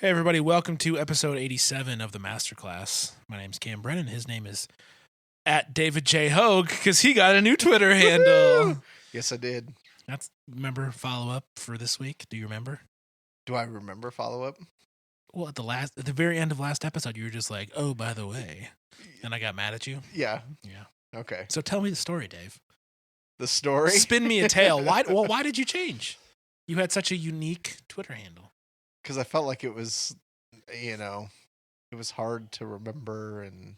Hey, everybody. Welcome to episode 87 of the Masterclass. My name's Cam Brennan. His name is at David J. Hogue because he got a new Twitter handle. Yes, I did. Remember follow-up for this week? Do you remember? Do I remember follow-up? Well, at the very end of last episode, you were just like, oh, by the way. And I got mad at you. Yeah. Yeah. Okay. So tell me the story, Dave. The story? Spin me a tale. Why did you change? You had such a unique Twitter handle. Because I felt like it was, it was hard to remember and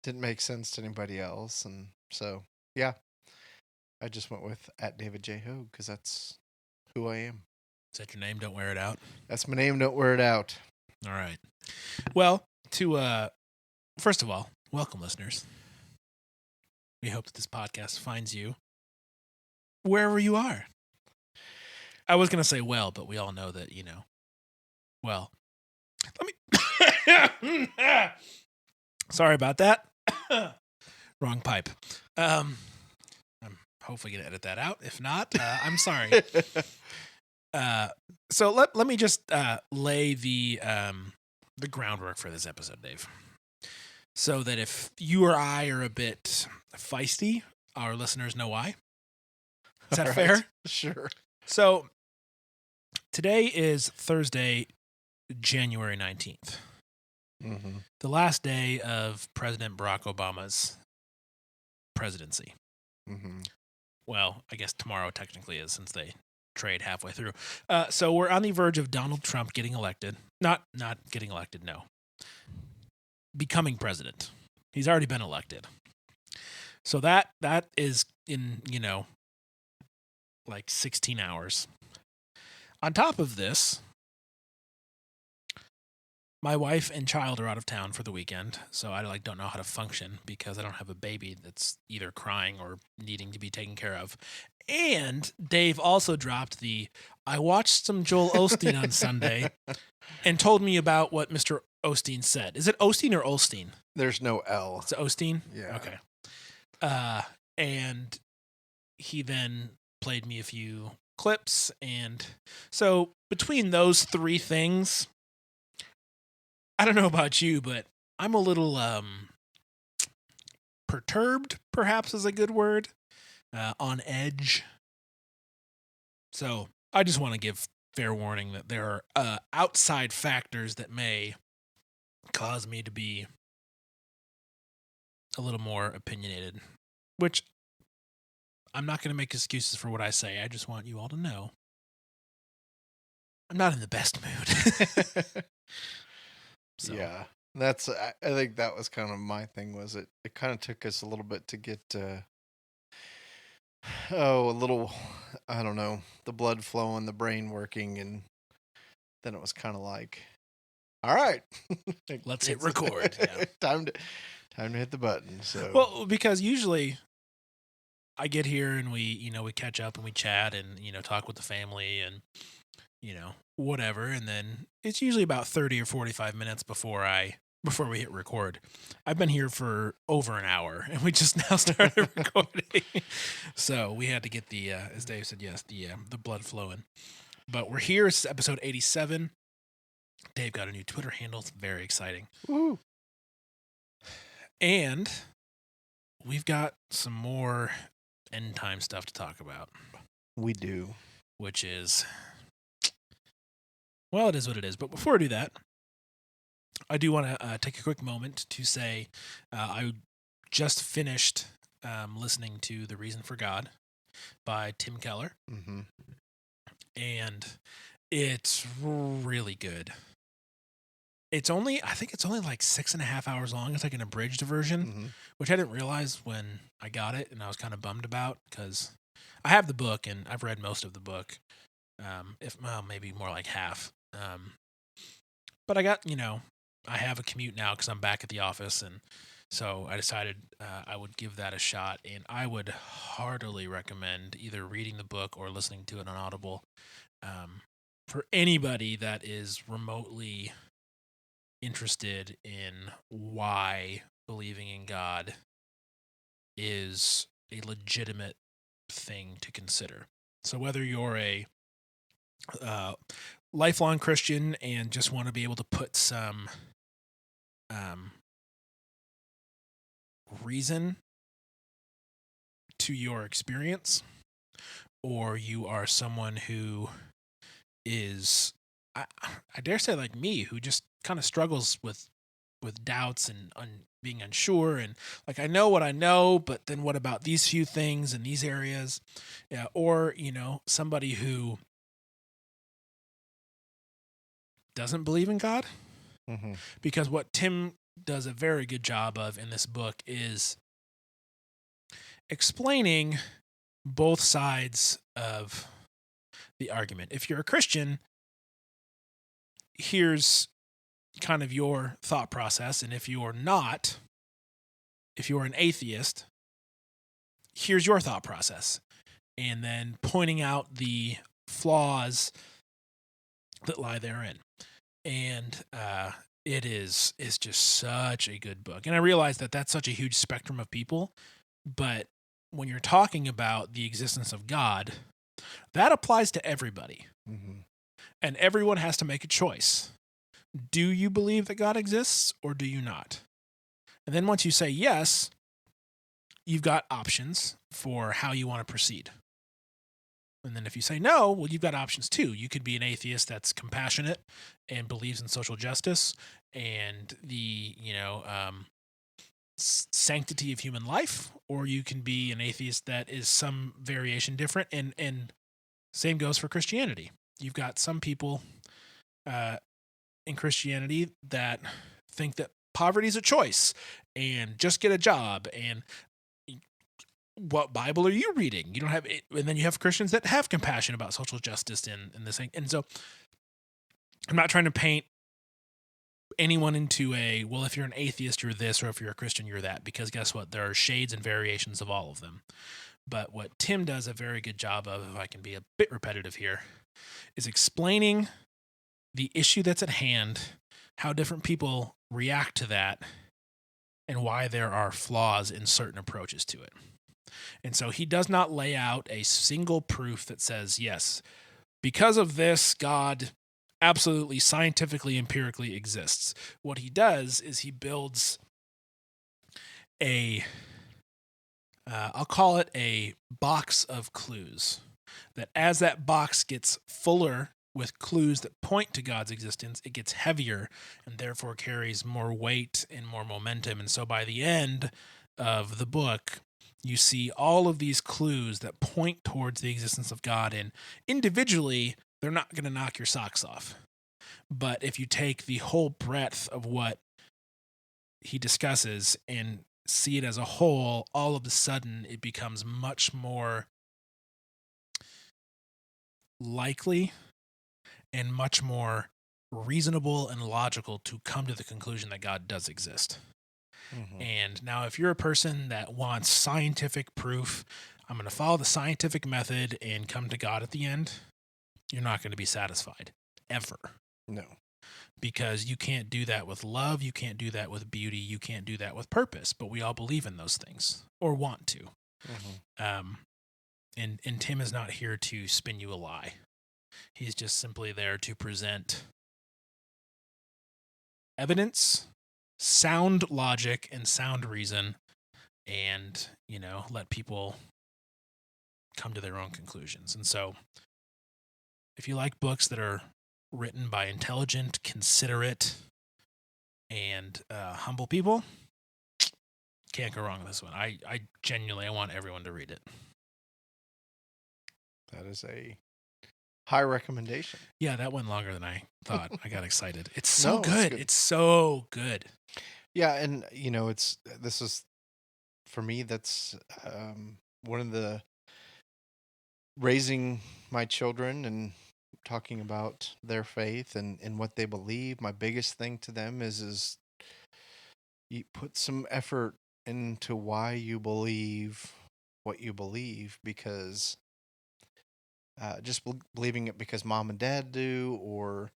didn't make sense to anybody else. And so, yeah, I just went with at David J. Hogue because that's who I am. Is that your name? Don't wear it out? That's my name. Don't wear it out. All right. Well, first of all, welcome, listeners. We hope that this podcast finds you wherever you are. I was going to say well, but we all know that, well, let me... Sorry about that. Wrong pipe. I'm hopefully going to edit that out. If not, I'm sorry. So let me just lay the groundwork for this episode, Dave. So that if you or I are a bit feisty, our listeners know why. Is that fair? Sure. So today is Thursday, January 19th. Mm-hmm. The last day of President Barack Obama's presidency. Mm-hmm. Well, I guess tomorrow technically is since they trade halfway through. So we're on the verge of Donald Trump getting elected. Not getting elected, no. Becoming president. He's already been elected. So that is in, like 16 hours. On top of this, my wife and child are out of town for the weekend, so I don't know how to function because I don't have a baby that's either crying or needing to be taken care of. And Dave also dropped I watched some Joel Osteen on Sunday and told me about what Mr. Osteen said. Is it Osteen or Olstein? There's no L. It's Osteen? Yeah. Okay. And he then played me a few clips. And so between those three things, I don't know about you, but I'm a little perturbed, perhaps is a good word, on edge. So I just want to give fair warning that there are outside factors that may cause me to be a little more opinionated, which I'm not going to make excuses for what I say. I just want you all to know I'm not in the best mood. So. Yeah, I think that was kind of my thing. Was it kind of took us a little bit to get I don't know, the blood flowing, the brain working, and then it was kind of like, all right, let's hit record. Yeah. time to hit the button. So well, because usually I get here and we catch up and we chat and talk with the family and whatever, and then it's usually about 30 or 45 minutes before we hit record. I've been here for over an hour and we just now started recording. So we had to get the as Dave said, yes, the blood flowing. But we're here. It's episode 87. Dave got a new Twitter handle. It's very exciting. Woo. And we've got some more end time stuff to talk about. We do. Which is, well, it is what it is. But before I do that, I do want to take a quick moment to say I just finished listening to The Reason for God by Tim Keller. Mm-hmm. And it's really good. I think it's only like 6.5 hours long. It's like an abridged version, which I didn't realize when I got it, and I was kind of bummed about because I have the book and I've read most of the book, maybe more like half. But I got, I have a commute now because I'm back at the office, and so I decided I would give that a shot, and I would heartily recommend either reading the book or listening to it on Audible for anybody that is remotely interested in why believing in God is a legitimate thing to consider. So whether you're lifelong Christian and just want to be able to put some reason to your experience, or you are someone who is, I dare say, like me, who just kind of struggles with doubts and being unsure, and like I know what I know, but then what about these few things in these areas? Yeah, or somebody who doesn't believe in God, Mm-hmm. because what Tim does a very good job of in this book is explaining both sides of the argument. If you're a Christian, here's kind of your thought process. And if you're not, if you're an atheist, here's your thought process. And then pointing out the flaws that lie therein. And it is just such a good book. And I realize that that's such a huge spectrum of people. But when you're talking about the existence of God, that applies to everybody. Mm-hmm. And everyone has to make a choice. Do you believe that God exists or do you not? And then once you say yes, you've got options for how you want to proceed. And then if you say no, well, you've got options too. You could be an atheist that's compassionate and believes in social justice and the, sanctity of human life, or you can be an atheist that is some variation different. And same goes for Christianity. You've got some people in Christianity that think that poverty is a choice and just get a job. And what Bible are you reading? You don't have it. And then you have Christians that have compassion about social justice and this thing. And so I'm not trying to paint anyone into well, if you're an atheist, you're this, or if you're a Christian, you're that, because guess what? There are shades and variations of all of them. But what Tim does a very good job of, if I can be a bit repetitive here, is explaining the issue that's at hand, how different people react to that, and why there are flaws in certain approaches to it. And so he does not lay out a single proof that says, yes, because of this, God absolutely scientifically, empirically exists. What he does is he builds I'll call it a box of clues, that as that box gets fuller with clues that point to God's existence, it gets heavier and therefore carries more weight and more momentum. And so by the end of the book, you see all of these clues that point towards the existence of God, and individually, they're not going to knock your socks off. But if you take the whole breadth of what he discusses and see it as a whole, all of a sudden it becomes much more likely and much more reasonable and logical to come to the conclusion that God does exist. Mm-hmm. And now if you're a person that wants scientific proof, I'm going to follow the scientific method and come to God at the end, you're not going to be satisfied ever. No. Because you can't do that with love, you can't do that with beauty, you can't do that with purpose, but we all believe in those things or want to. Mm-hmm. And Tim is not here to spin you a lie. He's just simply there to present evidence, sound logic, and sound reason, and, let people come to their own conclusions. And so if you like books that are written by intelligent, considerate, and humble people, can't go wrong with this one. I genuinely want everyone to read it. That is a high recommendation. Yeah, that went longer than I thought. I got excited. It's so good. It's so good. Yeah, and this is, for me, that's one of the raising my children and talking about their faith and what they believe. My biggest thing to them is you put some effort into why you believe what you believe, because just believing it because mom and dad do, or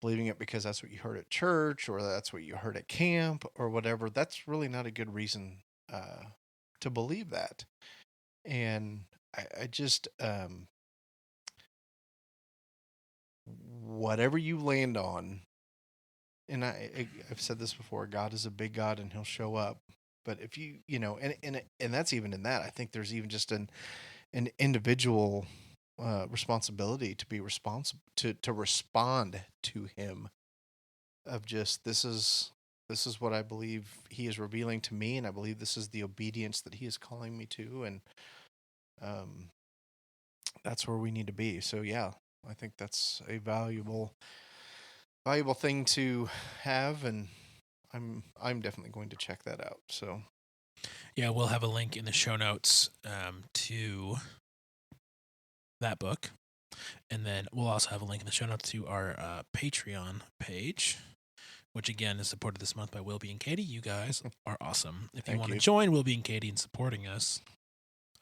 believing it because that's what you heard at church, or that's what you heard at camp, or whatever, that's really not a good reason to believe that. And I just whatever you land on, and I've said this before, God is a big God and he'll show up. But if and that's even in that, I think there's even just an individual responsibility to be responsible to respond to him, of just this is what I believe he is revealing to me, and I believe this is the obedience that he is calling me to, and that's where we need to be. So yeah, I think that's a valuable thing to have, and I'm definitely going to check that out. So Yeah, we'll have a link in the show notes to that book. And then we'll also have a link in the show notes to our Patreon page, which again is supported this month by Wilby and Katie. You guys are awesome. If you want to join Wilby and Katie in supporting us,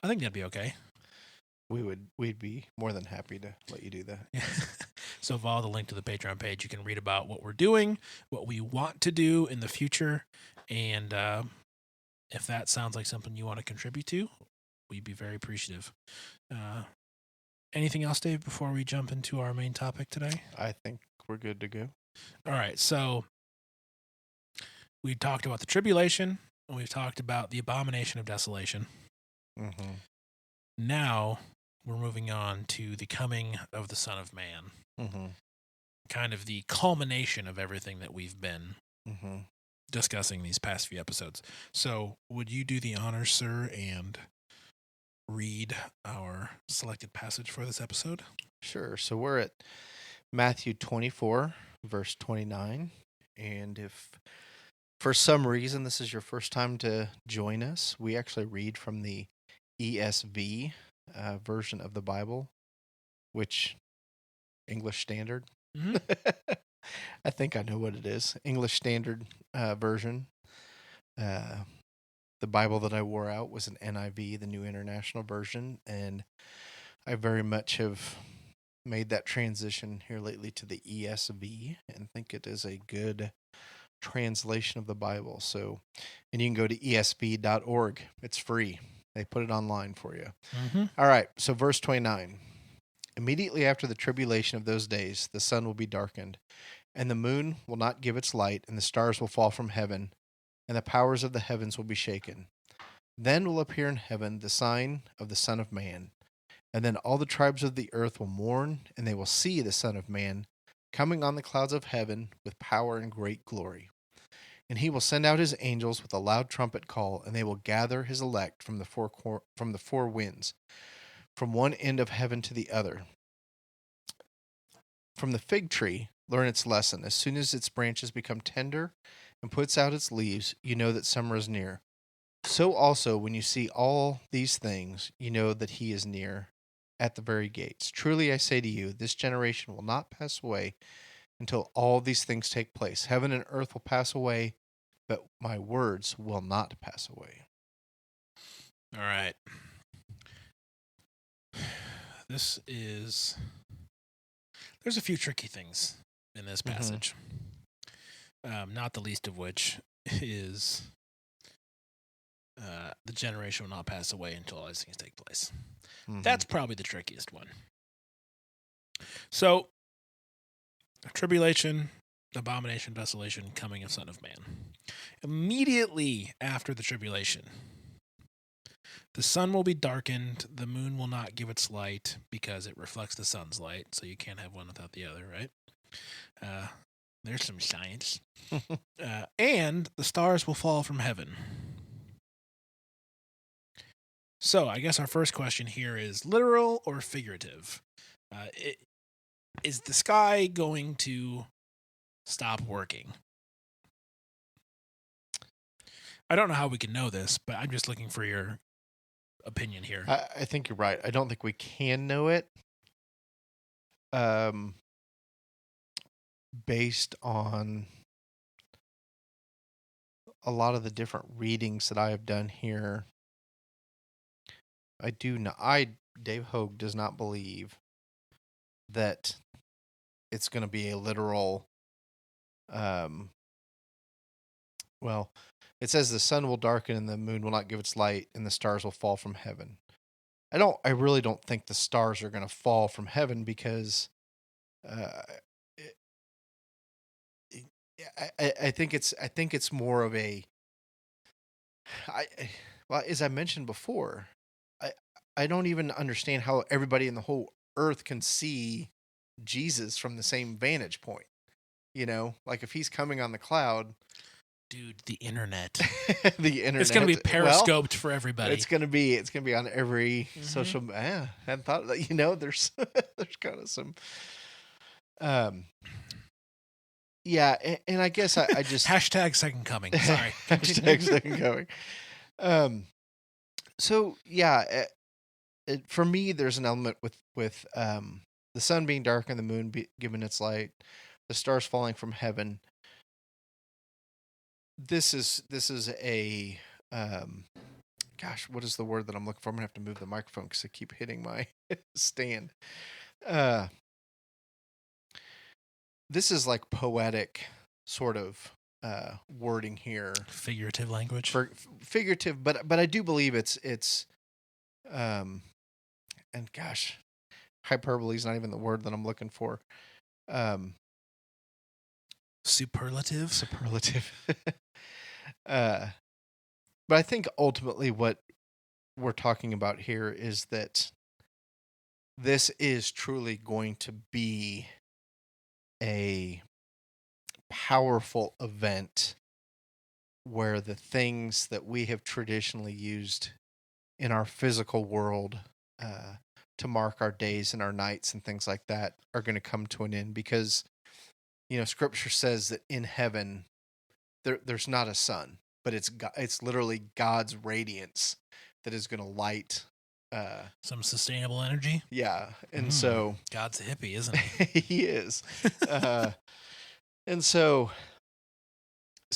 I think that'd be okay. We'd be more than happy to let you do that. So follow the link to the Patreon page. You can read about what we're doing, what we want to do in the future, and if that sounds like something you want to contribute to, we'd be very appreciative. Anything else, Dave, before we jump into our main topic today? I think we're good to go. All right. So we talked about the tribulation, and we've talked about the abomination of desolation. Mm-hmm. Now we're moving on to the coming of the Son of Man. Mm-hmm. Kind of the culmination of everything that we've been mm-hmm. discussing these past few episodes. So would you do the honors, sir, and read our selected passage for this episode? Sure. So we're at Matthew 24, verse 29. And if for some reason this is your first time to join us, we actually read from the ESV version of the Bible, which English Standard. Mm-hmm. I think I know what it is. English Standard version. The Bible that I wore out was an NIV, the New International Version, and I very much have made that transition here lately to the ESV and think it is a good translation of the Bible. So, and you can go to esv.org. It's free. They put it online for you. Mm-hmm. All right, so verse 29. Immediately after the tribulation of those days, the sun will be darkened, and the moon will not give its light, and the stars will fall from heaven, and the powers of the heavens will be shaken. Then will appear in heaven the sign of the Son of Man, and then all the tribes of the earth will mourn, and they will see the Son of Man coming on the clouds of heaven with power and great glory. And he will send out his angels with a loud trumpet call, and they will gather his elect from the four winds, from one end of heaven to the other. From the fig tree, learn its lesson. As soon as its branches become tender and puts out its leaves, you know that summer is near. So also, when you see all these things, you know that he is near at the very gates. Truly I say to you, this generation will not pass away until all these things take place. Heaven and earth will pass away, but my words will not pass away. All right. There's a few tricky things in this passage. Mm-hmm. Not the least of which is the generation will not pass away until all these things take place. Mm-hmm. That's probably the trickiest one. So, tribulation, abomination, desolation, coming of Son of Man. Immediately after the tribulation, the sun will be darkened, the moon will not give its light because it reflects the sun's light, so you can't have one without the other, right? There's some science. And the stars will fall from heaven. So I guess our first question here is literal or figurative? Is the sky going to stop working? I don't know how we can know this, but I'm just looking for your opinion here. I think you're right. I don't think we can know it. Based on a lot of the different readings that I have done here, Dave Hogue does not believe that it's going to be a literal, well, it says the sun will darken and the moon will not give its light and the stars will fall from heaven. I really don't think the stars are going to fall from heaven because uh, I think it's more of a I well, as I mentioned before, I I don't even understand how everybody in the whole earth can see Jesus from the same vantage point. Like if he's coming on the cloud, Dude, the internet. the internet. It's going to be Well, periscoped for everybody. it's gonna be on every Mhm. social. I hadn't thought that. There's there's kind of some. Yeah, and I guess I just Hashtag second coming. Sorry. hashtag second going. So yeah, for me, there's an element with the sun being dark and the moon giving its light, the stars falling from heaven. This is a gosh, what is the word that I'm looking for? I'm gonna have to move the microphone because I keep hitting my stand. This is like poetic sort of wording here, Figurative language. figurative, but I do believe it's and gosh, hyperbole is not even the word that I'm looking for. Superlative. But I think ultimately what we're talking about here is that this is truly going to be a powerful event where the things that we have traditionally used in our physical world to mark our days and our nights and things like that are going to come to an end, because scripture says that in heaven there's not a sun, but it's literally God's radiance that is going to light some sustainable energy. Yeah, and so God's a hippie, isn't he? he is. And so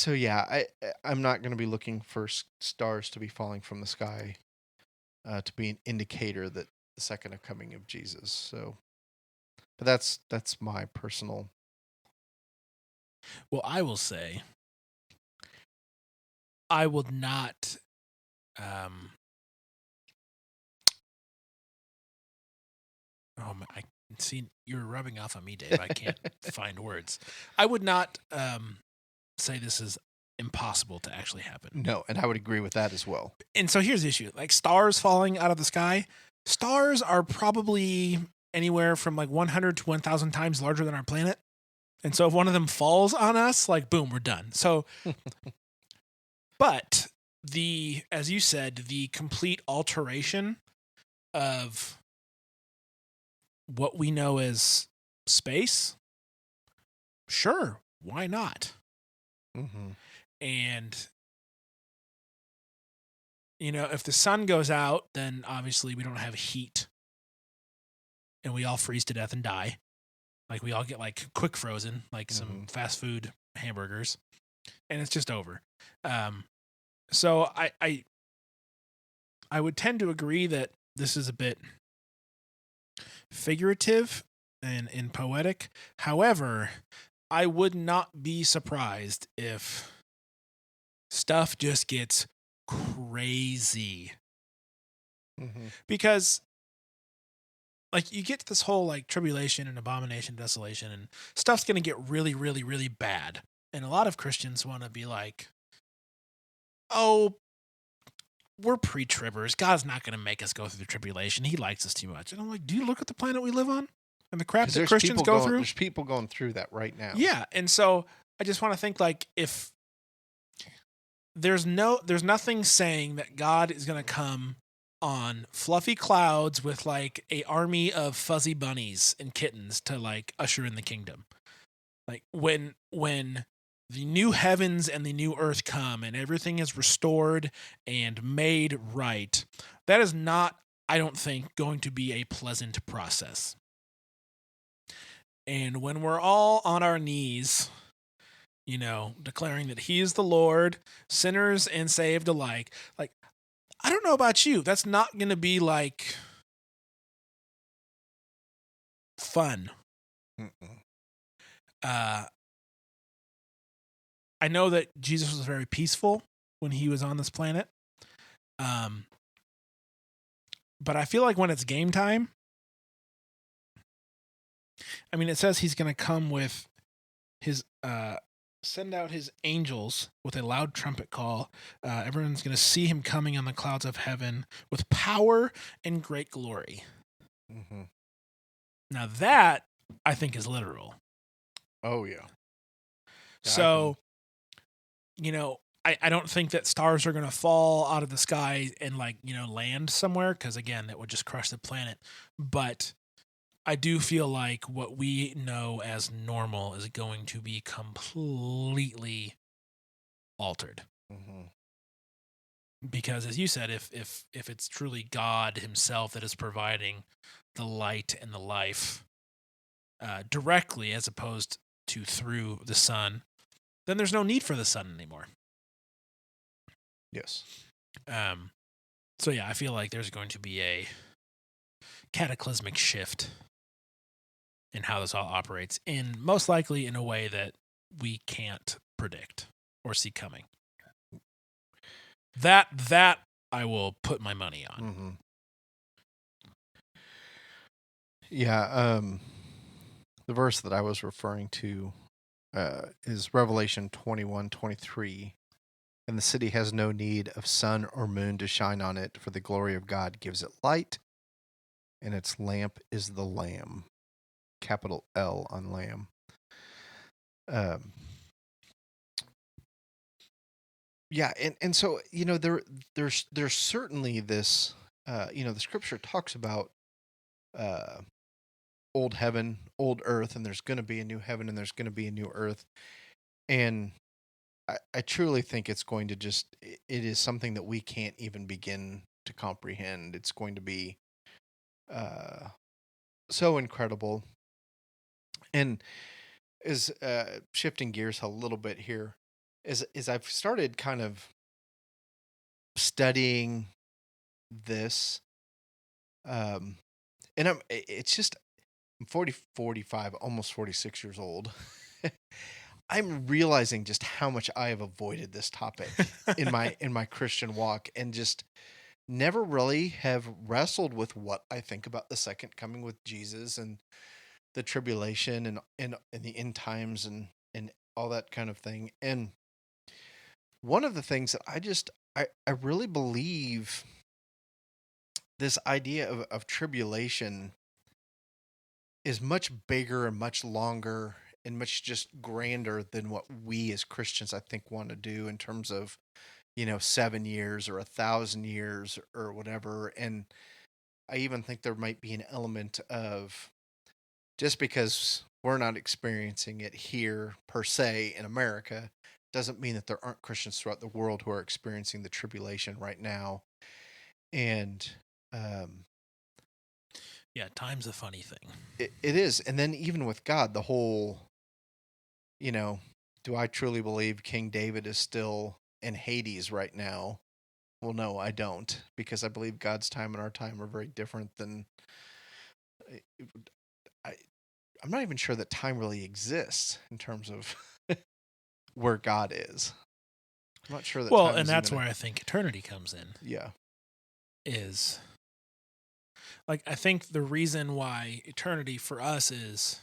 yeah, I'm not going to be looking for stars to be falling from the sky to be an indicator that the second coming of Jesus. So, but that's my personal. Well, I will say, I would not. Oh my! I see you're rubbing off on me, Dave. I can't find words. I would not say this is impossible to actually happen. No, and I would agree with that as well. And so here's the issue: like stars falling out of the sky. Stars are probably anywhere from like 100 to 1,000 times larger than our planet. And so if one of them falls on us, like boom, we're done. So, but as you said, the complete alteration of what we know as space, sure, why not? Mm-hmm. And, if the sun goes out, then obviously we don't have heat and we all freeze to death and die. Like we all get like quick frozen, like some fast food hamburgers, and it's just over. So I would tend to agree that this is a bit figurative and poetic. However, I would not be surprised if stuff just gets crazy. Because like you get to this whole like tribulation and abomination, desolation, and stuff's going to get really, really, really bad. And a lot of Christians want to be like, oh, we're pre-tribbers. God's not going to make us go through the tribulation. He likes us too much. And I'm like, do you look at the planet we live on and the crap that Christians go through? There's people going through that right now. Yeah. And so I just want to think like if there's nothing saying that God is going to come on fluffy clouds with like a army of fuzzy bunnies and kittens to like usher in the kingdom. Like when the new heavens and the new earth come and everything is restored and made right, that is not, I don't think, going to be a pleasant process. And when we're all on our knees, declaring that he is the Lord, sinners and saved alike, like, I don't know about you. That's not going to be like fun. I know that Jesus was very peaceful when he was on this planet. But I feel like when it's game time, I mean, it says he's going to come with his send out his angels with a loud trumpet call. Everyone's going to see him coming on the clouds of heaven with power and great glory. Mm-hmm. Now that I think is literal. Oh yeah. So, you know, I don't think that stars are going to fall out of the sky and like, you know, land somewhere because again, that would just crush the planet. But I do feel like what we know as normal is going to be completely altered. Mm-hmm. Because as you said, if it's truly God himself that is providing the light and the life directly as opposed to through the sun, then there's no need for the sun anymore. Yes. So yeah, I feel like there's going to be a cataclysmic shift in how this all operates, and most likely in a way that we can't predict or see coming. That I will put my money on. Mm-hmm. Yeah. The verse that I was referring to is Revelation 21:23. And the city has no need of sun or moon to shine on it, for the glory of God gives it light, and its lamp is the Lamb. Capital L on Lamb. Yeah, and so, you know, there's certainly this, you know, the scripture talks about old heaven, old earth, and there's going to be a new heaven and there's going to be a new earth. And I truly think it's going to it is something that we can't even begin to comprehend. It's going to be so incredible. And is shifting gears a little bit here, is I've started kind of studying this, and I'm 45, almost 46 years old. I'm realizing just how much I have avoided this topic in my Christian walk, and just never really have wrestled with what I think about the second coming with Jesus and the tribulation and the end times and all that kind of thing. And one of the things that I really believe, this idea of tribulation is much bigger and much longer and much just grander than what we as Christians, I think, want to do in terms of, you know, 7 years or 1,000 years or whatever. And I even think there might be an element of, just because we're not experiencing it here per se in America, doesn't mean that there aren't Christians throughout the world who are experiencing the tribulation right now. And yeah, time's a funny thing. It is. And then even with God, the whole, you know, do I truly believe King David is still in Hades right now? Well, no, I don't, because I believe God's time and our time are very different than. I'm not even sure that time really exists in terms of where God is. I'm not sure that. Well, and that's where I think eternity comes in. Yeah. Is like, I think the reason why eternity for us is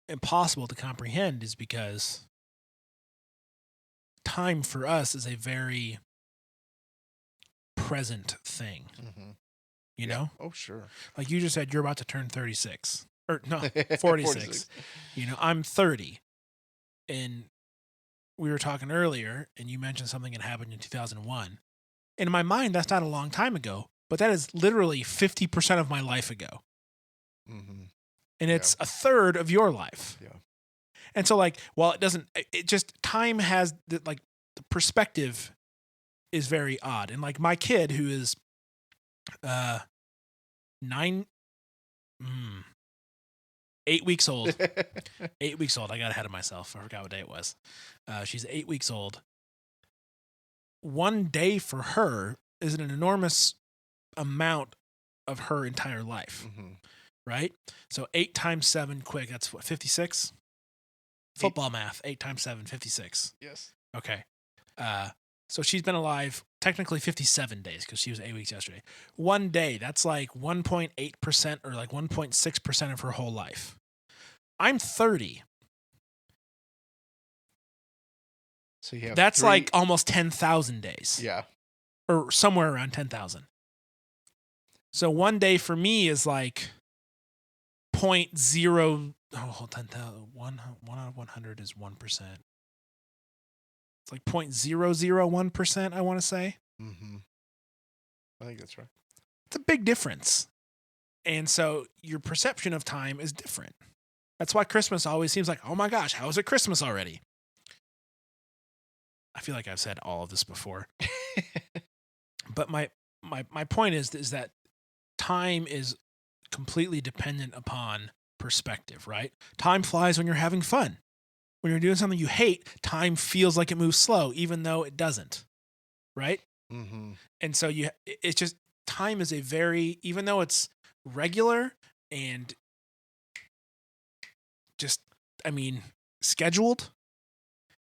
impossible to comprehend is because time for us is a very present thing. Mm-hmm. You know? Oh, sure. Like you just said, you're about to turn 36. Or no, 46. You know, I'm 30. And we were talking earlier, and you mentioned something that happened in 2001. In my mind, that's not a long time ago, but that is literally 50% of my life ago. Mm-hmm. And it's a third of your life. Yeah. And so, like, while it just, time has, the perspective is very odd. And like my kid, who is 8 weeks old. 8 weeks old. I got ahead of myself. I forgot what day it was. She's 8 weeks old. One day for her is an enormous amount of her entire life. Mm-hmm. Right? So 8 times 7, quick. That's what, 56? Football math. 8 times 7, 56. Yes. Okay. So she's been alive technically 57 days because she was 8 weeks yesterday. 1 day, that's like 1.8% or like 1.6% of her whole life. I'm 30. So you have That's like almost 10,000 days. Yeah. Or somewhere around 10,000. So 1 day for me is like 0.0. Oh, 10,000. One out of 100 is 1%. It's like 0.001%, I want to say. Mm-hmm. I think that's right. It's a big difference. And so your perception of time is different. That's why Christmas always seems like, oh my gosh, how is it Christmas already? I feel like I've said all of this before. But my point is that time is completely dependent upon perspective, right? Time flies when you're having fun. When you're doing something you hate, time feels like it moves slow, even though it doesn't, right? Mm-hmm. And so it's just, time is a very, even though it's regular and just, I mean, scheduled,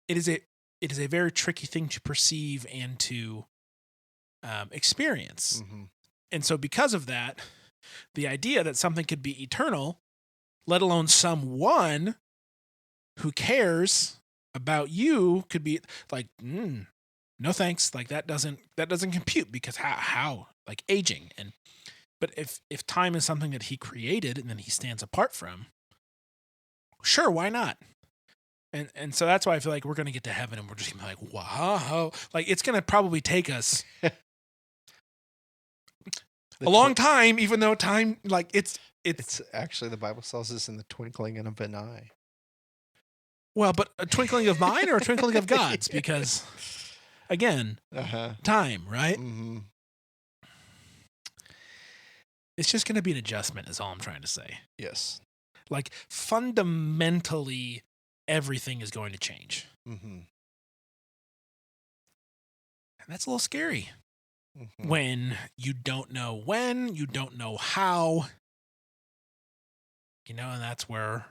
it is a very tricky thing to perceive and to experience. Mm-hmm. And so because of that, the idea that something could be eternal, let alone someone who cares about you, could be like, no thanks. Like that doesn't compute, because how like aging. But if time is something that he created and then he stands apart from, sure, why not? And so that's why I feel like we're going to get to heaven and we're just going to be like, wow. Like it's going to probably take us a long time, even though time, like it's actually, the Bible tells us in the twinkling of an eye. Well, but a twinkling of mine or a twinkling of God's? Because again, time, right? Mm-hmm. It's just going to be an adjustment is all I'm trying to say. Yes. Like fundamentally, everything is going to change. Mm-hmm. And that's a little scary. Mm-hmm. When you don't know when, you don't know how, and that's where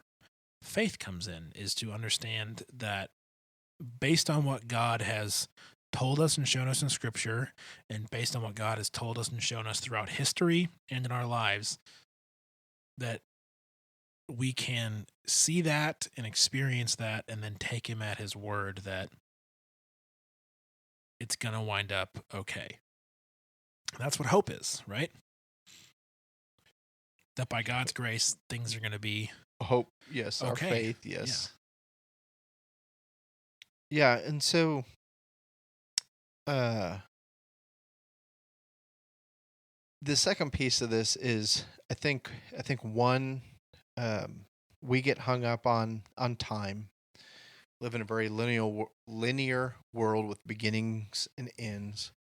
faith comes in, is to understand that based on what God has told us and shown us in Scripture, and based on what God has told us and shown us throughout history and in our lives, that we can see that and experience that and then take him at his word that it's going to wind up okay. That's what hope is, right? That by God's grace, things are going to be hope. Yes. Okay. Our faith. Yes. Yeah. And so, the second piece of this is, I think one, we get hung up on time, live in a very linear world with beginnings and ends.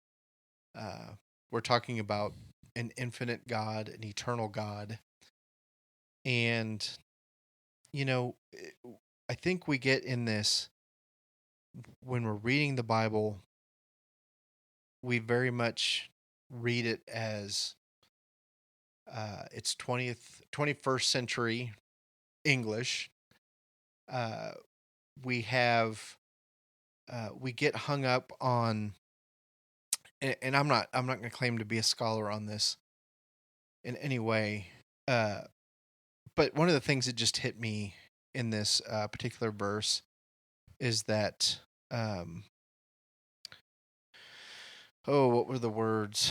We're talking about an infinite God, an eternal God. And, I think we get in this, when we're reading the Bible, we very much read it as it's 21st century English. We get hung up on, and I'm not going to claim to be a scholar on this in any way. But one of the things that just hit me in this particular verse is that, what were the words?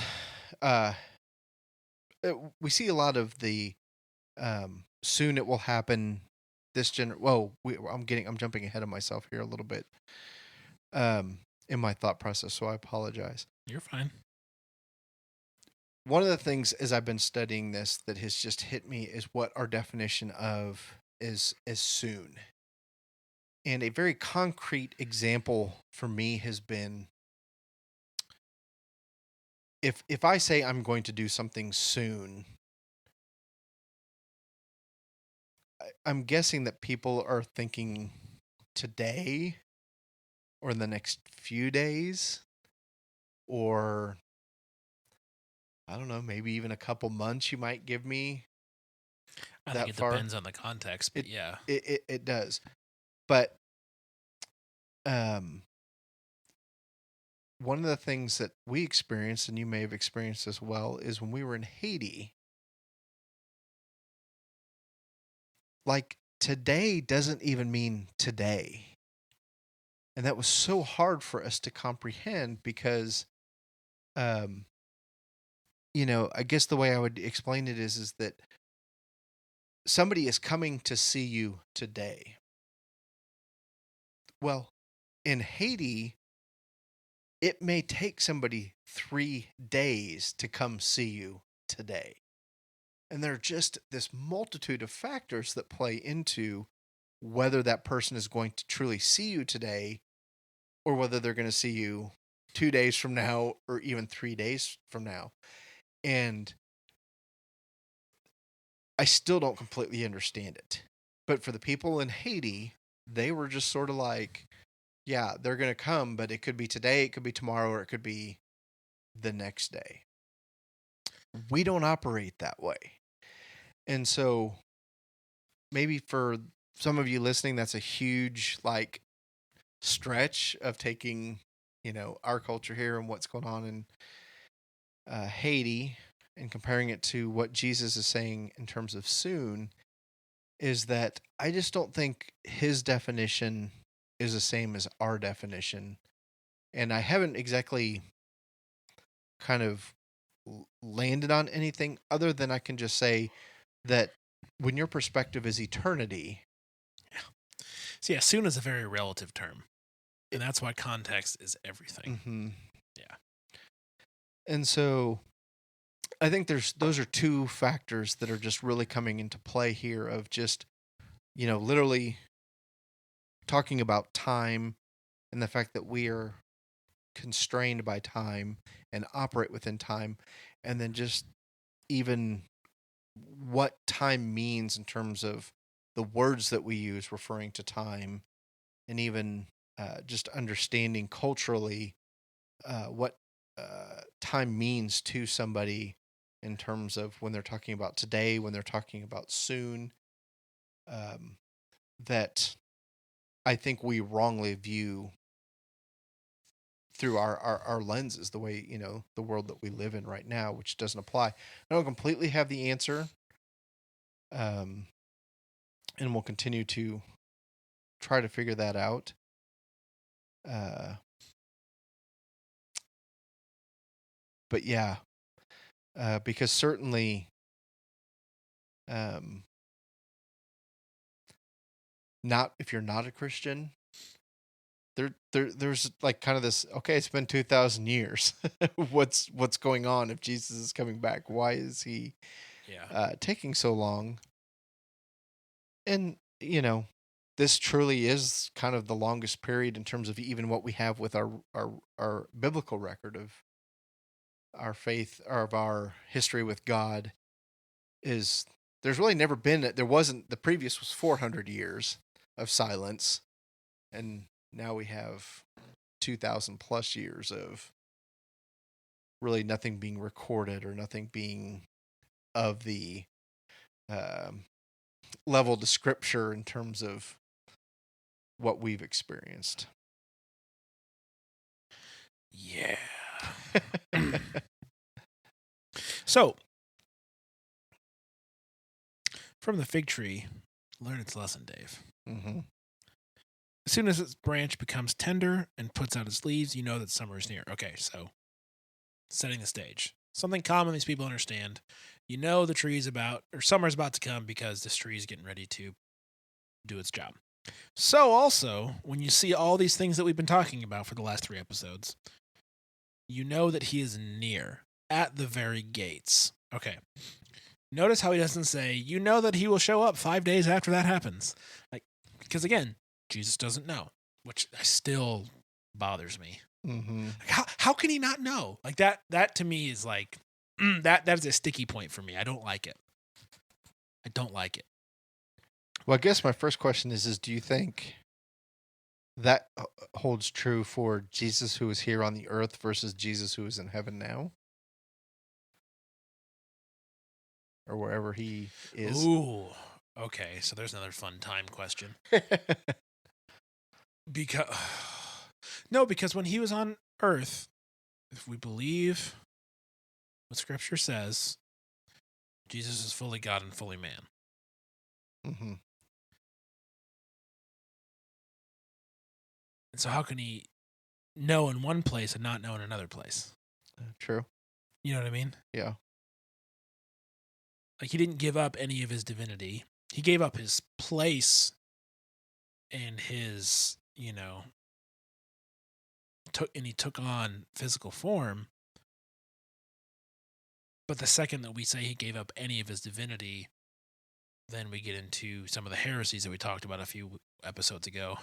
We see a lot of the soon it will happen. I'm jumping ahead of myself here a little bit in my thought process, so I apologize. You're fine. One of the things as I've been studying this that has just hit me is what our definition of is soon. And a very concrete example for me has been, if I say I'm going to do something soon, I'm guessing that people are thinking today or in the next few days, or I don't know, maybe even a couple months you might give me. I think it depends on the context, but yeah. It does. But one of the things that we experienced, and you may have experienced as well, is when we were in Haiti, like today doesn't even mean today. And that was so hard for us to comprehend because, I guess the way I would explain it is that somebody is coming to see you today. Well, in Haiti, it may take somebody 3 days to come see you today. And there are just this multitude of factors that play into whether that person is going to truly see you today or whether they're going to see you 2 days from now or even 3 days from now. And I still don't completely understand it. But for the people in Haiti, they were just sort of like, yeah, they're going to come, but it could be today, it could be tomorrow, or it could be the next day. We don't operate that way. And so maybe for some of you listening, that's a huge stretch of taking, our culture here and what's going on in Haiti and comparing it to what Jesus is saying in terms of soon, is that I just don't think his definition is the same as our definition. And I haven't exactly kind of landed on anything other than I can just say that when your perspective is eternity. Yeah. So yeah, soon is a very relative term. And that's why context is everything. Mm-hmm. Yeah. And so I think those are two factors that are just really coming into play here of just, literally talking about time and the fact that we are constrained by time and operate within time, and then just even what time means in terms of the words that we use referring to time, and even just understanding culturally what time means to somebody in terms of when they're talking about today, when they're talking about soon, that I think we wrongly view through our lenses, the way, the world that we live in right now, which doesn't apply. I don't completely have the answer. And we'll continue to try to figure that out. But yeah, because certainly, not if you're not a Christian, there's like kind of this, okay, it's been 2,000 years. What's going on if Jesus is coming back? Why is he taking so long? And, this truly is kind of the longest period in terms of even what we have with our biblical record of our faith, or of our history with God. Is there's really never been, the previous was 400 years of silence, and now we have 2,000 plus years of really nothing being recorded or nothing being of the level to scripture in terms of what we've experienced. Yeah. So, from the fig tree, learn its lesson, Dave. Mm-hmm. As soon as its branch becomes tender and puts out its leaves, you know that summer is near. Okay, so setting the stage. Something common these people understand. You know the tree is about, or summer's about to come because this tree is getting ready to do its job. So also, when you see all these things that we've been talking about for the last 3 episodes, you know that he is near, at the very gates. Okay. Notice how he doesn't say, you know that he will show up 5 days after that happens. Because again, Jesus doesn't know, which still bothers me. Mm-hmm. How can he not know? That to me is like, that is a sticky point for me. I don't like it. I don't like it. Well, I guess my first question is do you think that holds true for Jesus who is here on the earth versus Jesus who is in heaven now? Or wherever he is? Ooh, okay. So there's another fun time question. Because when he was on earth, if we believe what Scripture says, Jesus is fully God and fully man. Mm-hmm. And so how can he know in one place and not know in another place? True. You know what I mean? Yeah. Like, he didn't give up any of his divinity. He gave up his place and his, he took on physical form. But the second that we say he gave up any of his divinity, then we get into some of the heresies that we talked about a few episodes ago.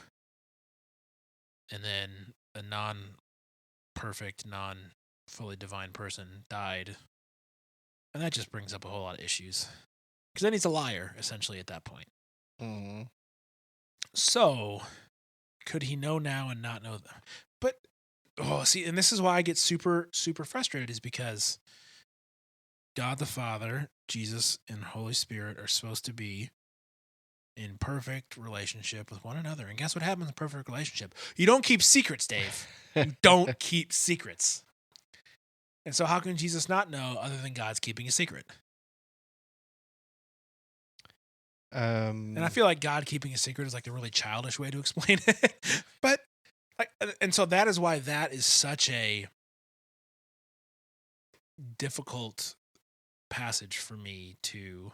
And then a non-perfect, non-fully divine person died. And that just brings up a whole lot of issues. Because then he's a liar, essentially, at that point. Mm-hmm. So, could he know now and not know? But, and this is why I get super, super frustrated, is because God the Father, Jesus, and Holy Spirit are supposed to be in perfect relationship with one another. And guess what happens in perfect relationship? You don't keep secrets, Dave. You don't keep secrets. And so how can Jesus not know other than God's keeping a secret? And I feel like God keeping a secret is like the really childish way to explain it. But, and so that is why that is such a difficult passage for me to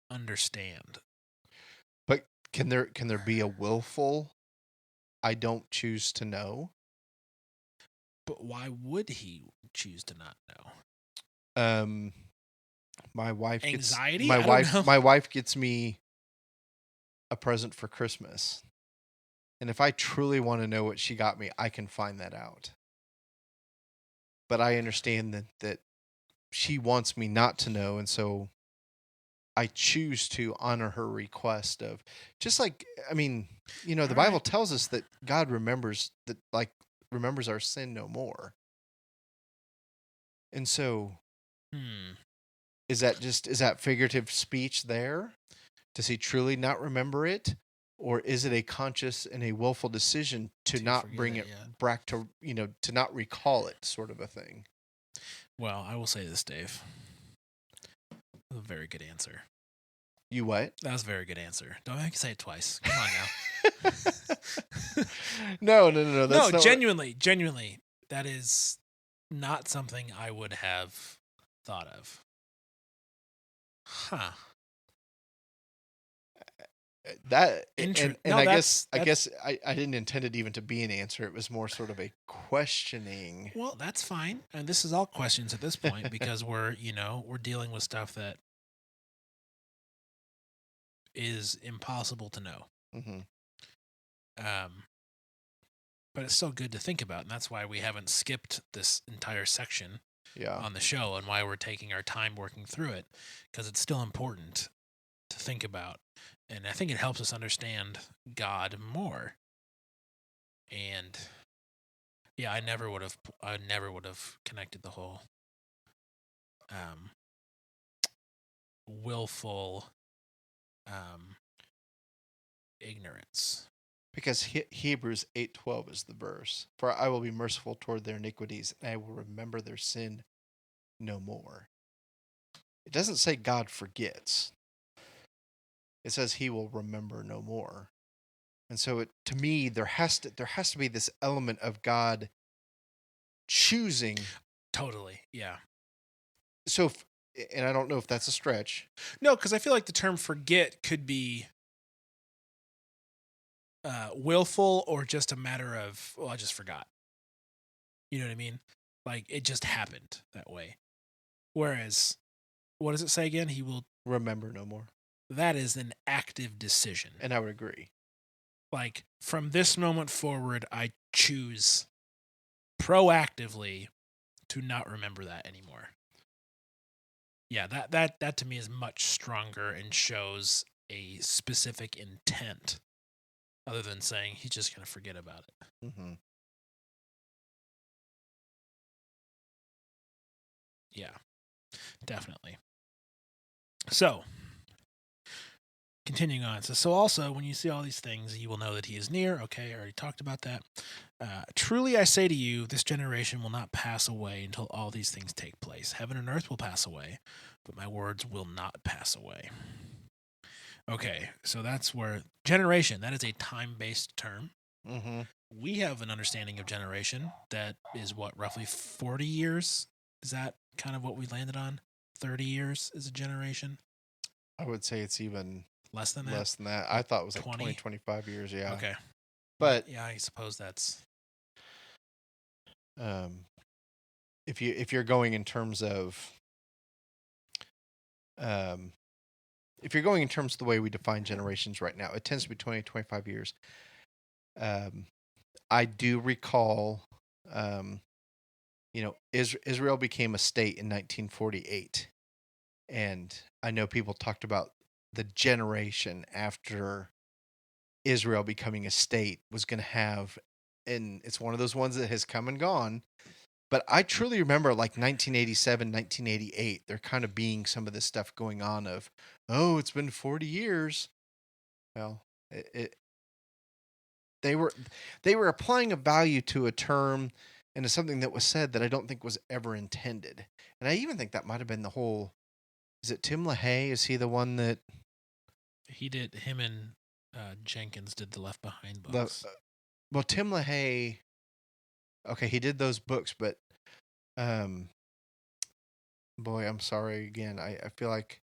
understand. But can there be a willful I don't choose to know? But why would he choose to not know? My wife Anxiety? My wife gets me a present for Christmas. And if I truly want to know what she got me, I can find that out. But I understand that she wants me not to know, and so I choose to honor her request of, just like, I mean, the Bible tells us that God remembers our sin no more. And so is that figurative speech there? Does he truly not remember it? Or is it a conscious and a willful decision to not bring it back to, to not recall it, sort of a thing? Well, I will say this, Dave. That was a very good answer. You what? That was a very good answer. Don't make me say it twice. Come on now. No. That's genuinely, that is not something I would have thought of. Huh. That and I guess I didn't intend it even to be an answer. It was more sort of a questioning. Well, that's fine. And this is all questions at this point because we're dealing with stuff that is impossible to know. Mm-hmm. But it's still good to think about, and that's why we haven't skipped this entire section on the show, and why we're taking our time working through it, because it's still important to think about. And I think it helps us understand God more. And I never would have connected the whole willful ignorance. Because Hebrews 8:12 is the verse. For I will be merciful toward their iniquities, and I will remember their sin no more. It doesn't say God forgets. It says he will remember no more. And so to me, there has to be this element of God choosing. Totally, yeah. So, and I don't know if that's a stretch. No, because I feel like the term forget could be willful or just a matter of, I just forgot. You know what I mean? Like, it just happened that way. Whereas, what does it say again? He will remember no more. That is an active decision. And I would agree. Like, from this moment forward, I choose proactively to not remember that anymore. Yeah, that to me is much stronger and shows a specific intent, other than saying he's just going to forget about it. Mm-hmm. Yeah, definitely. So, continuing on. So also, when you see all these things, you will know that he is near. Okay, I already talked about that. Truly, I say to you, this generation will not pass away until all these things take place. Heaven and earth will pass away, but my words will not pass away. Okay, so that's where generation, that is a time-based term. Mm-hmm. We have an understanding of generation that is what, roughly 40 years? Is that kind of what we landed on? 30 years is a generation? I would say it's even Less than that? less than that. I thought it was like 20? 25 years. Yeah. Okay. But yeah, I suppose that's if you're going in terms of if you're going in terms of the way we define generations right now, it tends to be 20 to 25 years. I do recall, Israel became a state in 1948, and I know people talked about the generation after Israel becoming a state was going to have, and it's one of those ones that has come and gone. But I truly remember like 1987, 1988, there kind of being some of this stuff going on of, oh, it's been 40 years. Well, they were applying a value to a term and to something that was said that I don't think was ever intended. And I even think that might have been the whole, is it Tim LaHaye? Is he the one that he did? Him and Jenkins did the Left Behind the books. well, Tim LaHaye, okay, he did those books, but boy, I'm sorry again. I feel like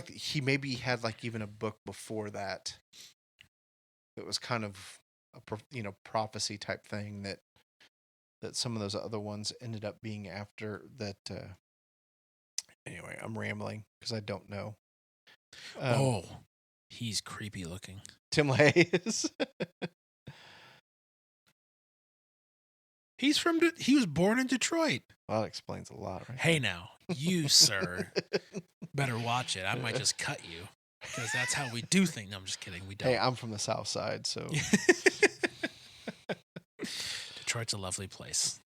he maybe had like even a book before that. It was kind of a prophecy type thing that some of those other ones ended up being after that. Anyway, I'm rambling because I don't know. He's creepy looking. Tim LaHaye is. He was born in Detroit. Well, that explains a lot, right? Hey now, you, sir, better watch it. I might just cut you because that's how we do things. No, I'm just kidding. We don't. Hey, I'm from the South Side, so. Detroit's a lovely place.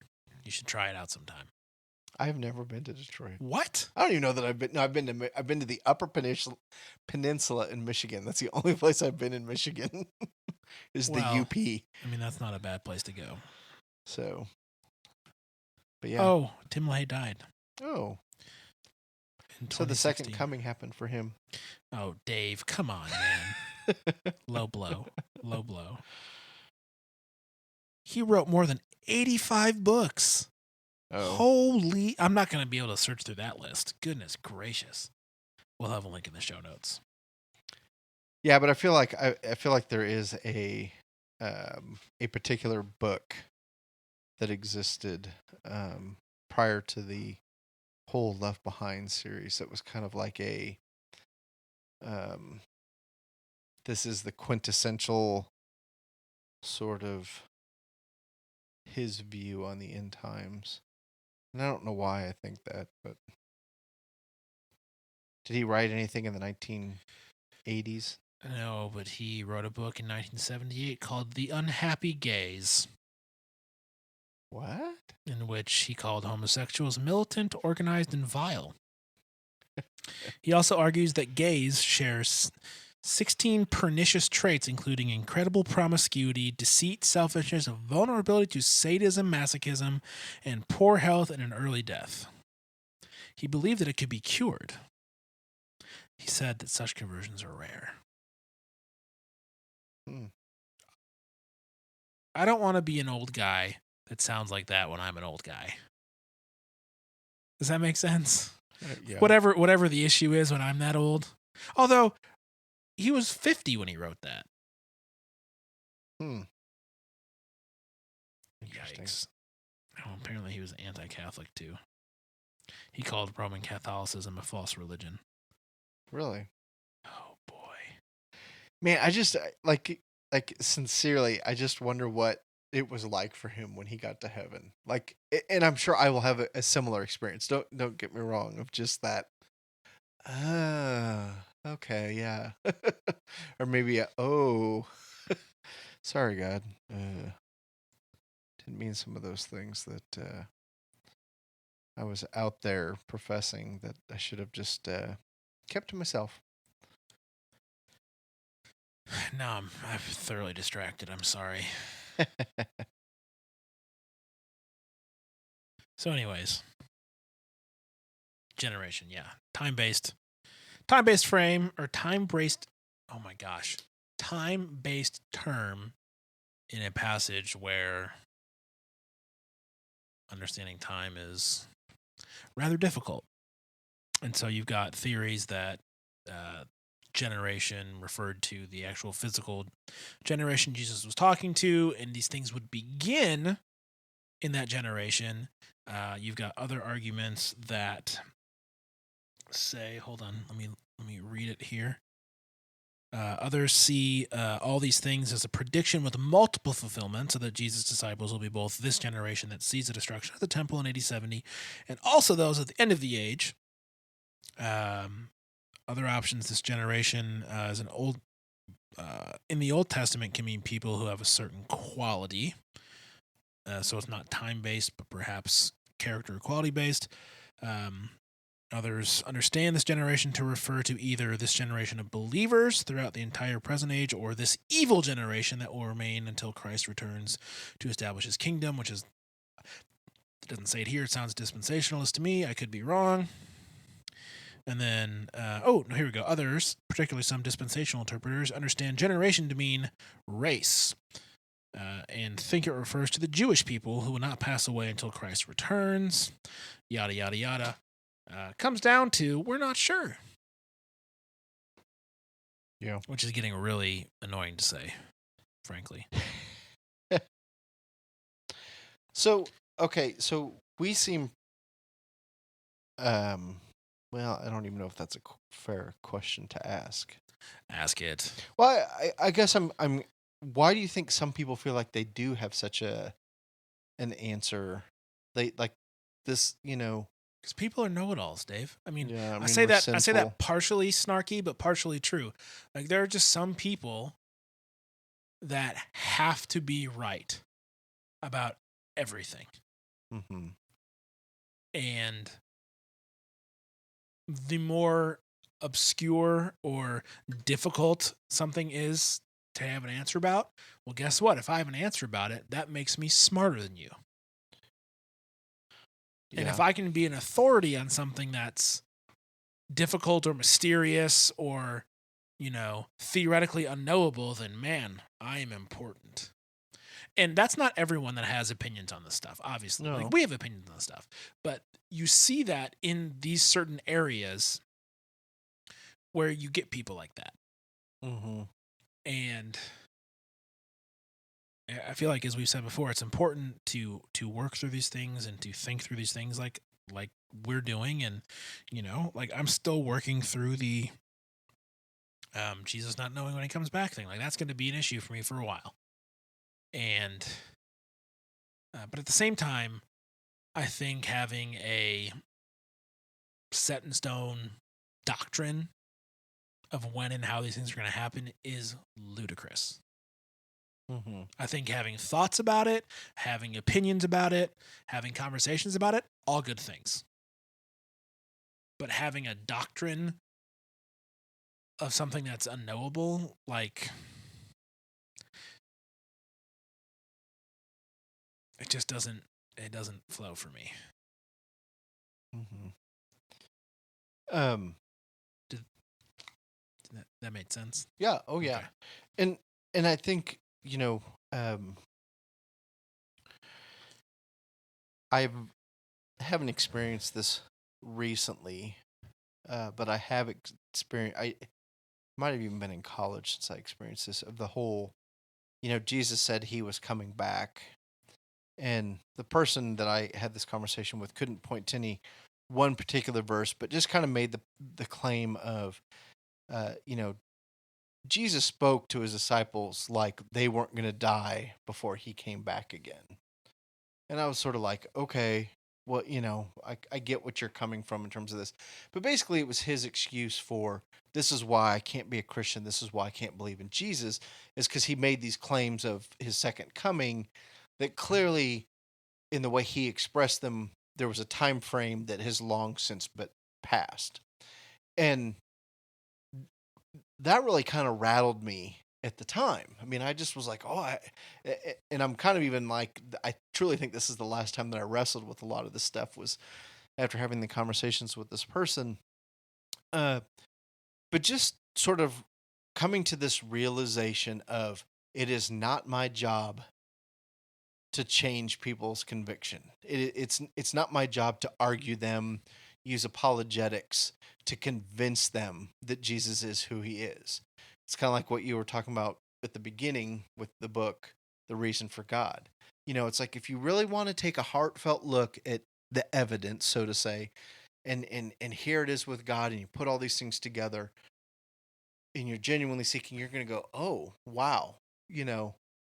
You should try it out sometime. I've never been to Detroit. What? I don't even know that I've been. No, I've been to the Upper Peninsula in Michigan. That's the only place I've been in Michigan. Is the UP. I mean, that's not a bad place to go. So, but yeah. Oh, Tim LaHaye died. Oh. So the second coming happened for him. Oh, Dave, come on, man. Low blow. Low blow. He wrote more than 85 books. Oh. Holy, I'm not going to be able to search through that list. Goodness gracious. We'll have a link in the show notes. Yeah, but I feel like there is a particular book that existed prior to the whole Left Behind series that was kind of like a this is the quintessential sort of his view on the end times. And I don't know why I think that, but did he write anything in the 1980s? No, but he wrote a book in 1978 called The Unhappy Gays. What? In which he called homosexuals militant, organized, and vile. He also argues that gays share 16 pernicious traits, including incredible promiscuity, deceit, selfishness, vulnerability to sadism, masochism, and poor health and an early death. He believed that it could be cured. He said that such conversions are rare. I don't want to be an old guy that sounds like that when I'm an old guy. Does that make sense? Yeah. Whatever the issue is when I'm that old. Although, he was 50 when he wrote that. Yikes. Oh, apparently he was anti-Catholic too. He called Roman Catholicism a false religion. Really? Oh boy. Man, I just like sincerely, I just wonder what it was like for him when he got to heaven. Like, and I'm sure I will have a similar experience. Don't get me wrong of just that. Okay, yeah. Or maybe sorry, God. Didn't mean some of those things that I was out there professing that I should have just kept to myself. No, I'm thoroughly distracted. I'm sorry. So, anyways, generation, yeah, time-based frame or time-based. Oh my gosh, time-based term in a passage where understanding time is rather difficult, and so you've got theories that generation referred to the actual physical generation Jesus was talking to, and these things would begin in that generation. You've got other arguments that say, hold on, let me read it here. Others see all these things as a prediction with multiple fulfillments, so that Jesus' disciples will be both this generation that sees the destruction of the temple in AD 70, and also those at the end of the age. Other options, this generation is an old, in the Old Testament, can mean people who have a certain quality. So it's not time-based, but perhaps character or quality-based. Others understand this generation to refer to either this generation of believers throughout the entire present age or this evil generation that will remain until Christ returns to establish his kingdom, which is, it doesn't say it here, it sounds dispensationalist to me. I could be wrong. And then, here we go. Others, particularly some dispensational interpreters, understand generation to mean race. And think it refers to the Jewish people who will not pass away until Christ returns. Yada, yada, yada. Comes down to, we're not sure. Yeah. Which is getting really annoying to say, frankly. So we seem, well, I don't even know if that's a fair question to ask. Ask it. Well, I guess I'm. Why do you think some people feel like they do have such an answer? They like this, because people are know-it-alls, Dave. I mean, yeah, I say we're that sinful. partially snarky, but partially true. Like, there are just some people that have to be right about everything. Mm-hmm. And the more obscure or difficult something is to have an answer about, well, guess what? If I have an answer about it, that makes me smarter than you. Yeah. And if I can be an authority on something that's difficult or mysterious or, theoretically unknowable, then man, I am important. And that's not everyone that has opinions on this stuff, obviously. No. Like, we have opinions on this stuff. But you see that in these certain areas where you get people like that. Mm-hmm. And I feel like, as we've said before, it's important to work through these things and to think through these things like we're doing. And, like, I'm still working through the Jesus not knowing when he comes back thing. Like, that's going to be an issue for me for a while. And but at the same time, I think having a set in stone doctrine of when and how these things are going to happen is ludicrous. Mm-hmm. I think having thoughts about it, having opinions about it, having conversations about it, all good things. But having a doctrine of something that's unknowable, like, it just doesn't flow for me. Mm-hmm. That made sense? Yeah. Oh, yeah. Okay. And I think, I haven't experienced this recently, but I have experienced. I might have even been in college since I experienced this, of the whole, Jesus said he was coming back, and the person that I had this conversation with couldn't point to any one particular verse, but just kind of made the claim of, Jesus spoke to his disciples like they weren't going to die before he came back again. And I was sort of like, okay, well, I get what you're coming from in terms of this. But basically, it was his excuse for, this is why I can't be a Christian. This is why I can't believe in Jesus, is because he made these claims of his second coming that clearly, in the way he expressed them, there was a time frame that has long since but passed. And that really kind of rattled me at the time. I mean, I just was like, and I'm kind of even like, I truly think this is the last time that I wrestled with a lot of this stuff was after having the conversations with this person. But just sort of coming to this realization of it is not my job to change people's conviction. It's not my job to argue them, use apologetics to convince them that Jesus is who he is. It's kind of like what you were talking about at the beginning with the book, The Reason for God. It's like if you really want to take a heartfelt look at the evidence, so to say, and here it is with God, and you put all these things together, and you're genuinely seeking, you're going to go, oh, wow,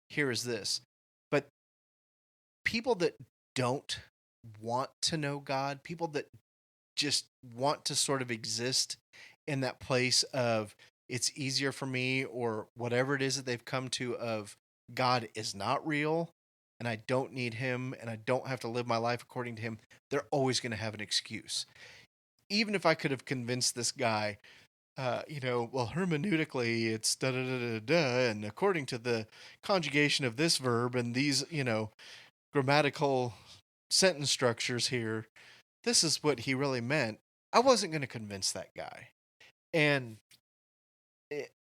here is this. But people that don't want to know God, people that just want to sort of exist in that place of it's easier for me, or whatever it is that they've come to, of God is not real and I don't need him and I don't have to live my life according to him, they're always going to have an excuse. Even if I could have convinced this guy, well, hermeneutically it's da da da da da, and according to the conjugation of this verb and these, grammatical sentence structures here, this is what he really meant. I wasn't going to convince that guy. And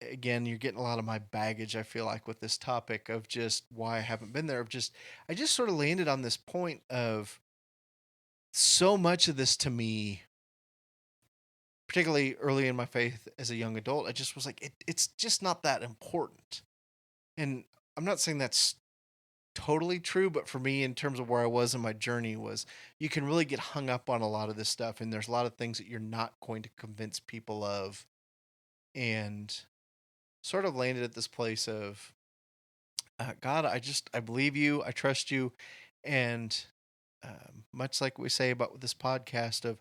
again, you're getting a lot of my baggage, I feel like, with this topic of just why I haven't been there. I just sort of landed on this point of so much of this to me, particularly early in my faith as a young adult, I just was like, it's just not that important. And I'm not saying that's totally true, but for me, in terms of where I was in my journey, was you can really get hung up on a lot of this stuff, and there's a lot of things that you're not going to convince people of, and sort of landed at this place of God, I believe you, I trust you, and much like we say about this podcast, of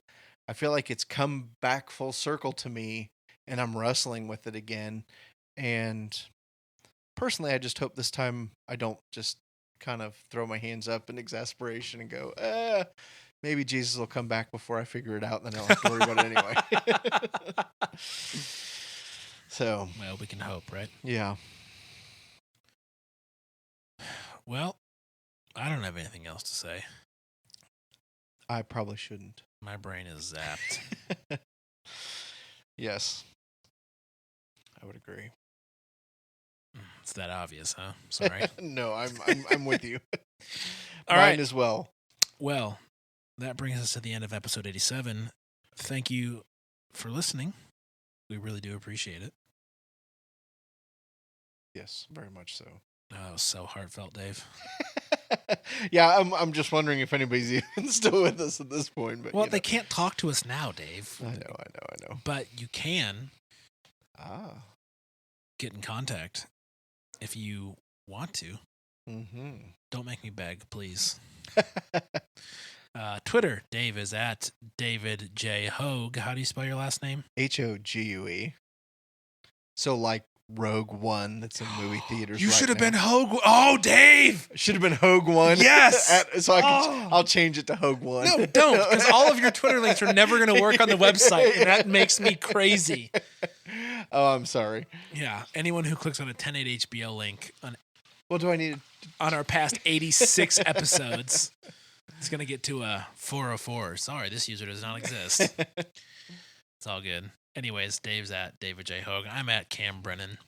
I feel like it's come back full circle to me, and I'm wrestling with it again. And personally, I just hope this time I don't just kind of throw my hands up in exasperation and go, maybe Jesus will come back before I figure it out, and then I don't have to worry about it anyway. So, well, we can hope, right? Yeah. Well, I don't have anything else to say. I probably shouldn't. My brain is zapped. Yes. I would agree. It's that obvious, huh? Sorry. No, I'm with you. All Mine right. as well. Well, that brings us to the end of episode 87. Thank you for listening. We really do appreciate it. Yes, very much so. Oh, so heartfelt, Dave. Yeah, I'm just wondering if anybody's even still with us at this point. But well, they can't talk to us now, Dave. I know. But you can get in contact if you want to. Mm-hmm. Don't make me beg, please. Twitter, Dave is at David J. Hogue. How do you spell your last name? Hogue. So like Rogue One that's in movie theaters. You right should have now. been Hogue. Oh, Dave! Should have been Hogue One. Yes. So I'll change it to Hogue One. No, don't, because all of your Twitter links are never going to work on the website, and that makes me crazy. Oh, I'm sorry. Yeah, anyone who clicks on a 10.8 HBO link Well, do I need on our past 86 episodes is going to get to a 404. Sorry, this user does not exist. It's all good. Anyways, Dave's at David J. Hogue. I'm at Cam Brennan.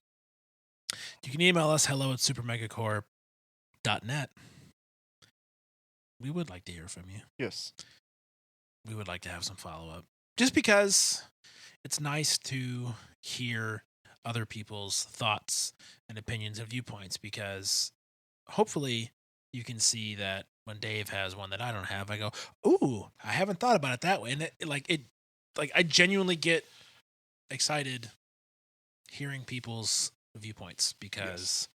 You can email us hello@supermegacorp.net. We would like to hear from you. Yes. We would like to have some follow-up. Just because it's nice to hear other people's thoughts and opinions and viewpoints, because hopefully you can see that when Dave has one that I don't have, I go, ooh, I haven't thought about it that way. And I genuinely get excited hearing people's viewpoints, because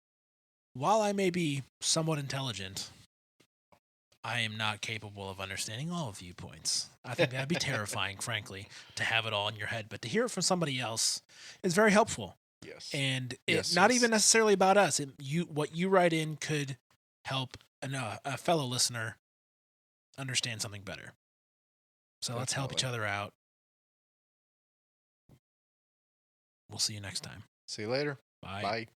while I may be somewhat intelligent, I am not capable of understanding all viewpoints. I think that'd be terrifying, frankly, to have it all in your head. But to hear it from somebody else is very helpful. Yes. And it's not even necessarily about us. What you write in could help a fellow listener understand something better. So let's help each other out. We'll see you next time. See you later. Bye. Bye.